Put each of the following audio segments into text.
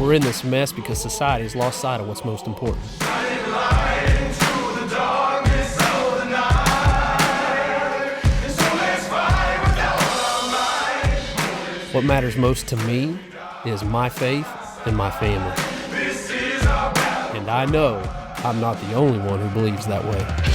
We're in this mess because society has lost sight of what's most important. What matters most to me is my faith and my family. And I know I'm not the only one who believes that way.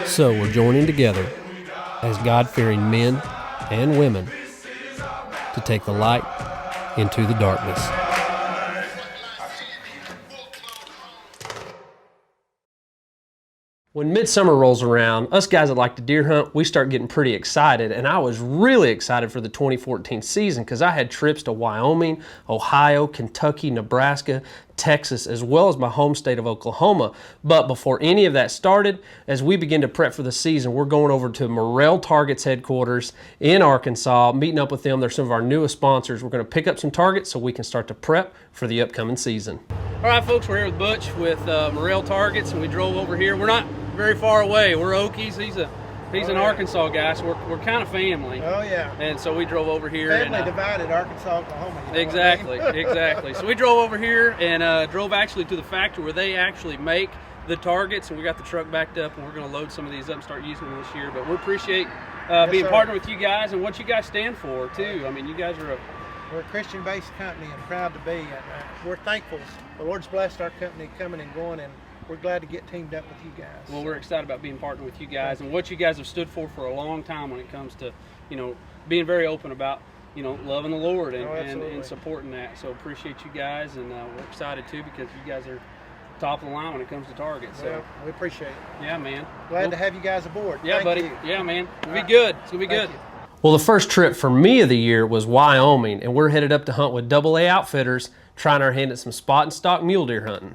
So we're joining together as God-fearing men and women to take the light into the darkness. When midsummer rolls around, us guys that like to deer hunt, we start getting pretty excited, and I was really excited for the 2014 season because I had trips to Wyoming, Ohio, Kentucky, Nebraska, Texas, as well as my home state of Oklahoma. But before any of that started, as we begin to prep for the season, we're going over to Morrell Targets headquarters in Arkansas, meeting up with them. They're some of our newest sponsors. We're going to pick up some targets so we can start to prep for the upcoming season. All right, folks, we're here with Butch with Morrell Targets, and we drove over here. We're not very far away. We're Okies. He's an Arkansas guy, so we're kind of family. Oh, yeah. And so we drove over here. Family divided, Arkansas, Oklahoma. You know exactly, what I mean? exactly. So we drove over here and drove actually to the factory where they actually make the targets, and we got the truck backed up, and we're going to load some of these up and start using them this year. But we appreciate being partnered with you guys and what you guys stand for, too. I mean, you guys are we're a Christian-based company and proud to be. And we're thankful. The Lord's blessed our company coming and going, and we're glad to get teamed up with you guys. Well, we're excited about being partnered with you guys and what you guys have stood for a long time when it comes to, being very open about, loving the Lord and supporting that. So appreciate you guys, and we're excited too because you guys are top of the line when it comes to targets. So well, we appreciate it. Yeah, man. Glad to have you guys aboard. Yeah, Thank buddy. you. Yeah, man. It'll be good. It's gonna be good. You. Well, the first trip for me of the year was Wyoming, and we're headed up to hunt with AA Outfitters, trying our hand at some spot and stock mule deer hunting.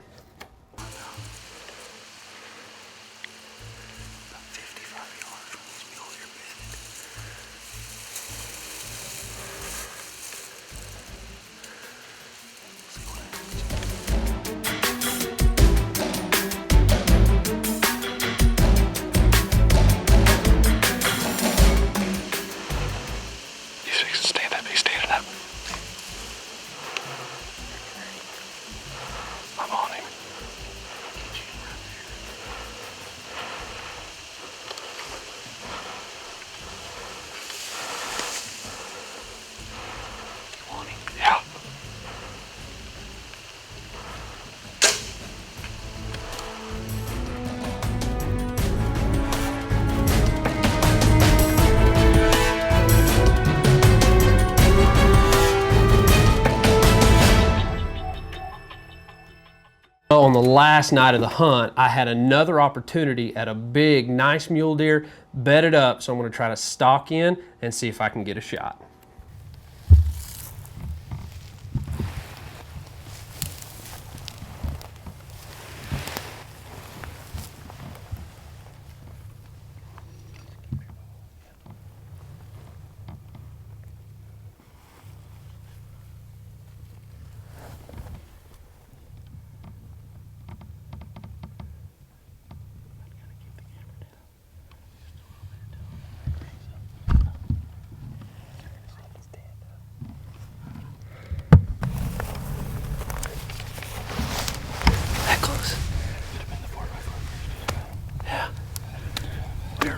On the last night of the hunt, I had another opportunity at a big, nice mule deer, bedded up, so I'm going to try to stalk in and see if I can get a shot.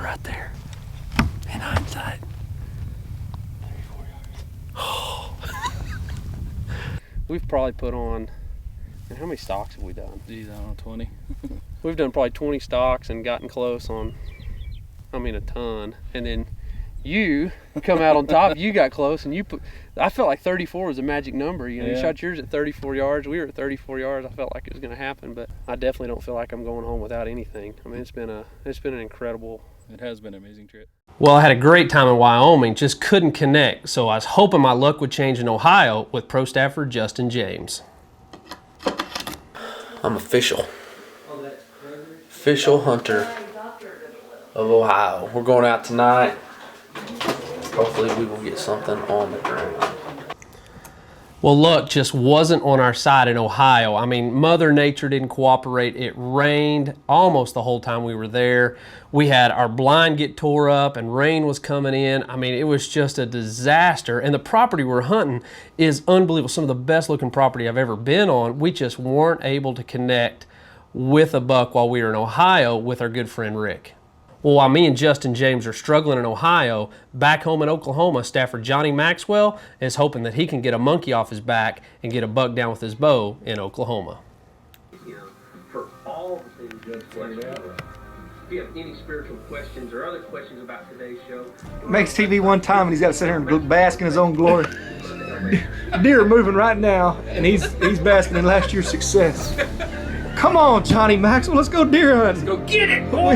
Right there, in hindsight. We've probably put on, how many stalks have we done? Geez, I don't know, 20. We've done probably 20 stalks and gotten close on, a ton. And then you come out on top, you got close, and I felt like 34 was a magic number. You shot yours at 34 yards. We were at 34 yards. I felt like it was going to happen, but I definitely don't feel like I'm going home without anything. I mean, it's been an incredible. It has been an amazing trip. Well, I had a great time in Wyoming, just couldn't connect, so I was hoping my luck would change in Ohio with pro staffer Justin James. I'm official hunter of Ohio. We're going out tonight. Hopefully we will get something on the ground. Well, luck just wasn't on our side in Ohio. I mean, Mother Nature didn't cooperate. It rained almost the whole time we were there. We had our blind get tore up and rain was coming in. I mean, it was just a disaster. And the property we're hunting is unbelievable. Some of the best looking property I've ever been on. We just weren't able to connect with a buck while we were in Ohio with our good friend Rick. Well, while me and Justin James are struggling in Ohio, back home in Oklahoma, staffer Johnny Maxwell is hoping that he can get a monkey off his back and get a buck down with his bow in Oklahoma. For all the things Judge pointed out. If you have any spiritual questions or other questions about today's show, Makes TV one time and he's got to sit here and bask in his own glory. Deer are moving right now and he's basking in last year's success. Come on, Johnny Maxwell, let's go deer hunting. go get it, boy!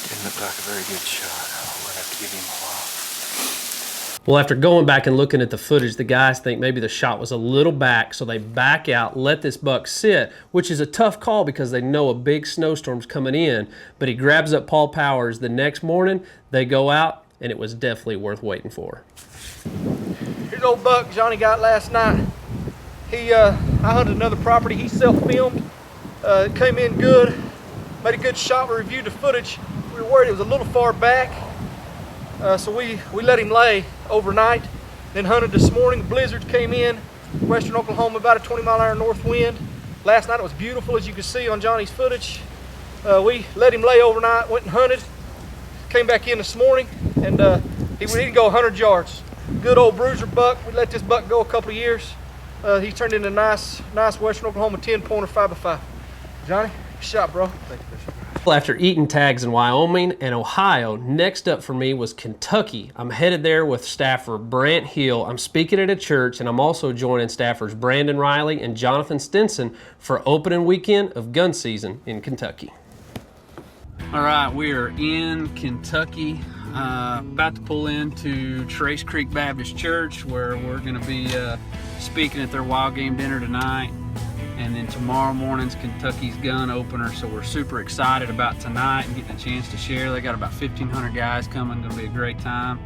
Didn't look like a very good shot. We'll have to give him a while. Well, after going back and looking at the footage, the guys think maybe the shot was a little back, so they back out, let this buck sit, which is a tough call because they know a big snowstorm's coming in. But he grabs up Paul Powers the next morning, they go out, and it was definitely worth waiting for. Here's old buck Johnny got last night. I hunted another property, he self-filmed. It came in good, made a good shot. We reviewed the footage. We were worried it was a little far back. So we let him lay overnight, then hunted this morning. The blizzard came in, western Oklahoma, about a 20-mile-an-hour north wind. Last night it was beautiful, as you can see on Johnny's footage. We let him lay overnight, went and hunted, came back in this morning, and he didn't go 100 yards. Good old bruiser buck. We let this buck go a couple of years. He's turned into a nice western Oklahoma 10-pointer 5x5. Johnny, good shot, bro. Thank you, Bishop. Well, after eating tags in Wyoming and Ohio, next up for me was Kentucky. I'm headed there with staffer Brant Hill. I'm speaking at a church, and I'm also joining staffers Brandon Riley and Jonathan Stinson for opening weekend of gun season in Kentucky. All right, we are in Kentucky, about to pull into Trace Creek Baptist Church, where we're going to be speaking at their wild game dinner tonight. And then tomorrow morning's Kentucky's gun opener, so we're super excited about tonight and getting a chance to share. They got about 1,500 guys coming, gonna be a great time.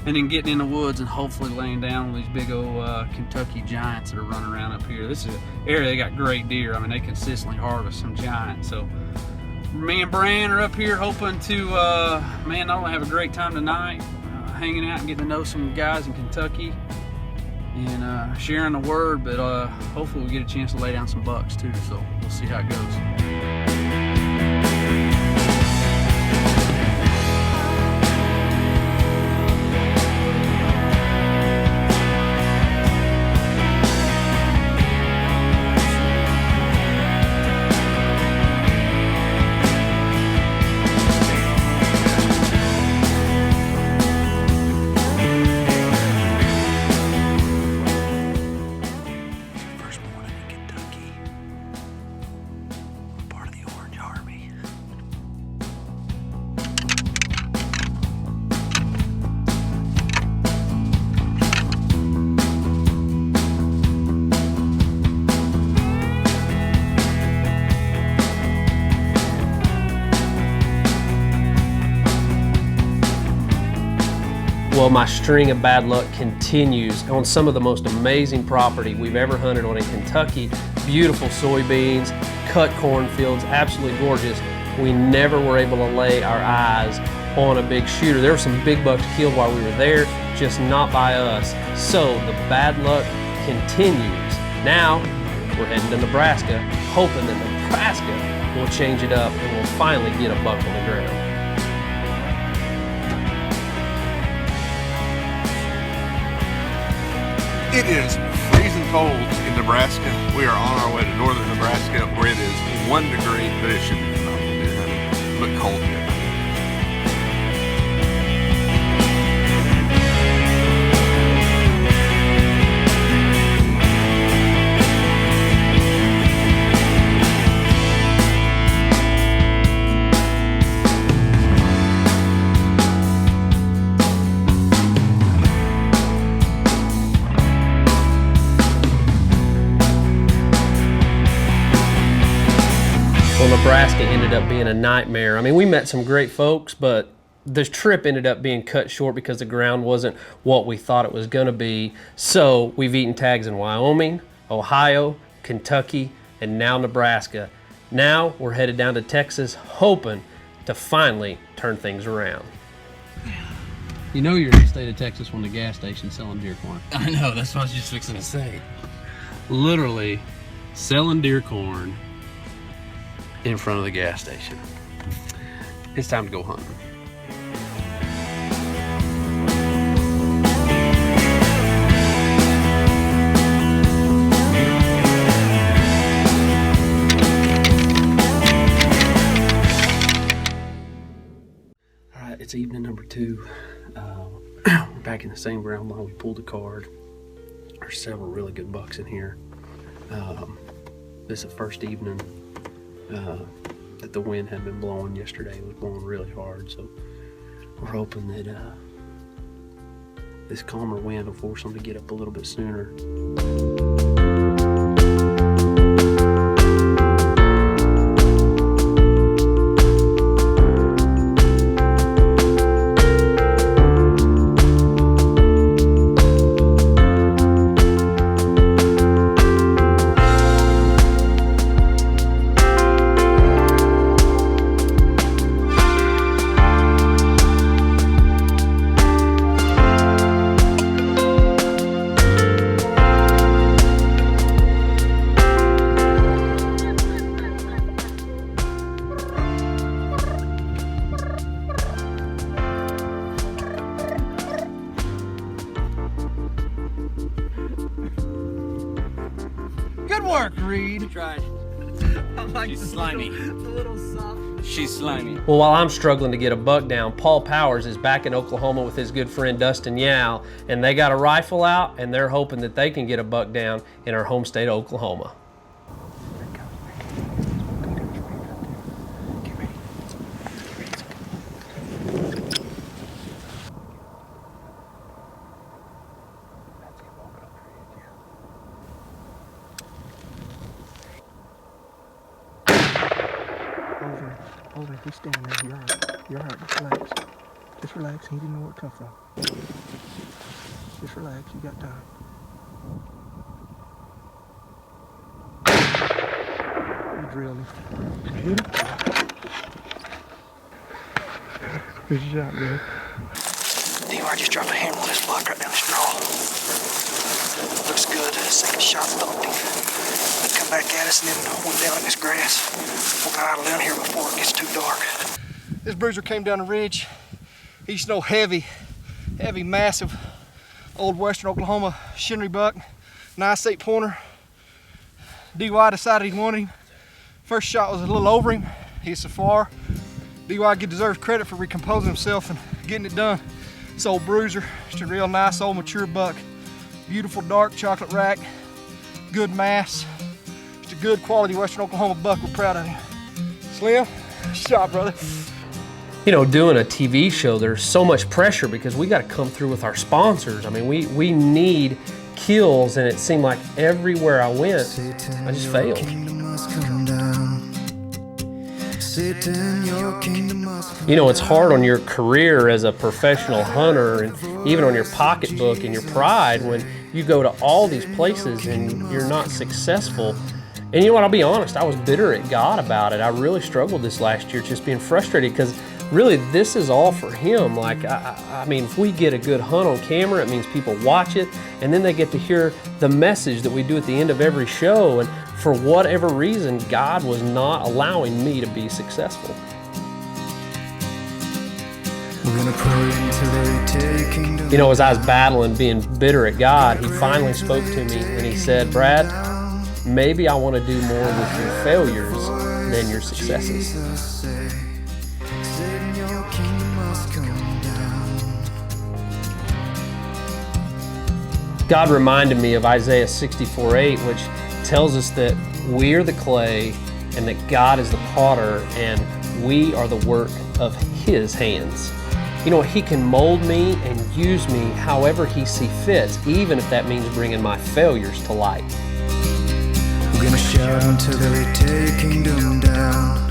And then getting in the woods and hopefully laying down with these big old Kentucky giants that are running around up here. This is an area they got great deer. I mean, they consistently harvest some giants. So me and Bran are up here hoping to, not only have a great time tonight, hanging out and getting to know some guys in Kentucky, and sharing the word, but hopefully we get a chance to lay down some bucks too, so we'll see how it goes. Well, my string of bad luck continues on some of the most amazing property we've ever hunted on in Kentucky. Beautiful soybeans, cut cornfields, absolutely gorgeous. We never were able to lay our eyes on a big shooter. There were some big bucks killed while we were there, just not by us. So the bad luck continues. Now we're heading to Nebraska, hoping that Nebraska will change it up and we'll finally get a buck on the ground. It is freezing cold in Nebraska. We are on our way to northern Nebraska where it is 1 degree, but it should be phenomenal deer hunting, but cold here. Well, Nebraska ended up being a nightmare. I mean, we met some great folks, but this trip ended up being cut short because the ground wasn't what we thought it was going to be. So we've eaten tags in Wyoming, Ohio, Kentucky, and now Nebraska. Now we're headed down to Texas, hoping to finally turn things around. You know you're in the state of Texas when the gas station's selling deer corn. I know, that's what I was just fixing to say. Literally selling deer corn. In front of the gas station. It's time to go hunting. All right, it's evening number 2. We're back in the same ground line. We pulled the card. There's several really good bucks in here. This is the first evening that the wind had been blowing. Yesterday it was blowing really hard, so we're hoping that this calmer wind will force them to get up a little bit sooner. Good work, Reed. Tried. She's slimy. It's a little soft. She's slimy. Well, while I'm struggling to get a buck down, Paul Powers is back in Oklahoma with his good friend Dustin Yowell, and they got a rifle out, and they're hoping that they can get a buck down in our home state of Oklahoma. Over, he's standing there. You're all right. Just relax. Just relax. He didn't know where it come from. Just relax. You got time. You drilled him. Hit him. Good shot, man. D.Y. just dropped a hammer on this block right down his draw. Looks good. Second shot thumped him. Let's come back at us and then went down in this grass. We'll idle down here before it gets too dark. This bruiser came down the ridge. He's no heavy, massive, old western Oklahoma shinnery buck. Nice 8-pointer. D.Y. decided he wanted him. First shot was a little over him. He's so far. D.Y. deserves credit for recomposing himself and getting it done. This old bruiser, just a real nice old mature buck. Beautiful dark chocolate rack, good mass. Just a good quality western Oklahoma buck. We're proud of him. Slim, shot, brother. You know, doing a TV show, there's so much pressure because we got to come through with our sponsors. I mean, we need kills, and it seemed like everywhere I went, I just failed. Satan, your kingdom must come. You know, it's hard on your career as a professional hunter and even on your pocketbook and your pride when you go to all these places and you're not successful. And you know what, I'll be honest, I was bitter at God about it. I really struggled this last year just being frustrated because really this is all for Him. Like, I mean, if we get a good hunt on camera, it means people watch it and then they get to hear the message that we do at the end of every show. And for whatever reason, God was not allowing me to be successful. We're gonna pray until they take kingdom. You know, as I was battling being bitter at God, He finally spoke to me and He said, Brad, maybe I want to do more with your failures than your successes. Satan, your kingdom must come down. God reminded me of Isaiah 64:8, which tells us that we are the clay and that God is the potter and we are the work of His hands. You know, He can mold me and use me however He sees fit, even if that means bringing my failures to light. We're gonna shout until they take kingdom down.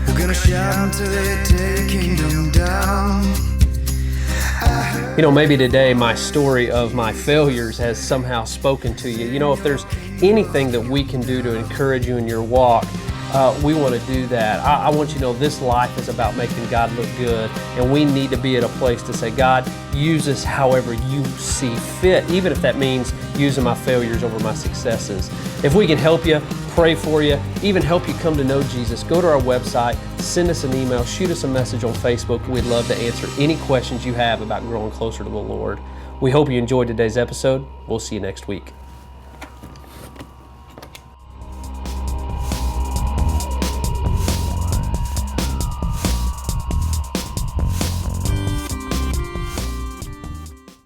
We're gonna shout until they take kingdom down. You know, maybe today my story of my failures has somehow spoken to you. You know, if there's anything that we can do to encourage you in your walk, we want to do that. I want you to know this life is about making God look good, and we need to be at a place to say, God, use us however you see fit, even if that means using my failures over my successes. If we can help you, pray for you, even help you come to know Jesus, go to our website, send us an email, shoot us a message on Facebook. We'd love to answer any questions you have about growing closer to the Lord. We hope you enjoyed today's episode. We'll see you next week.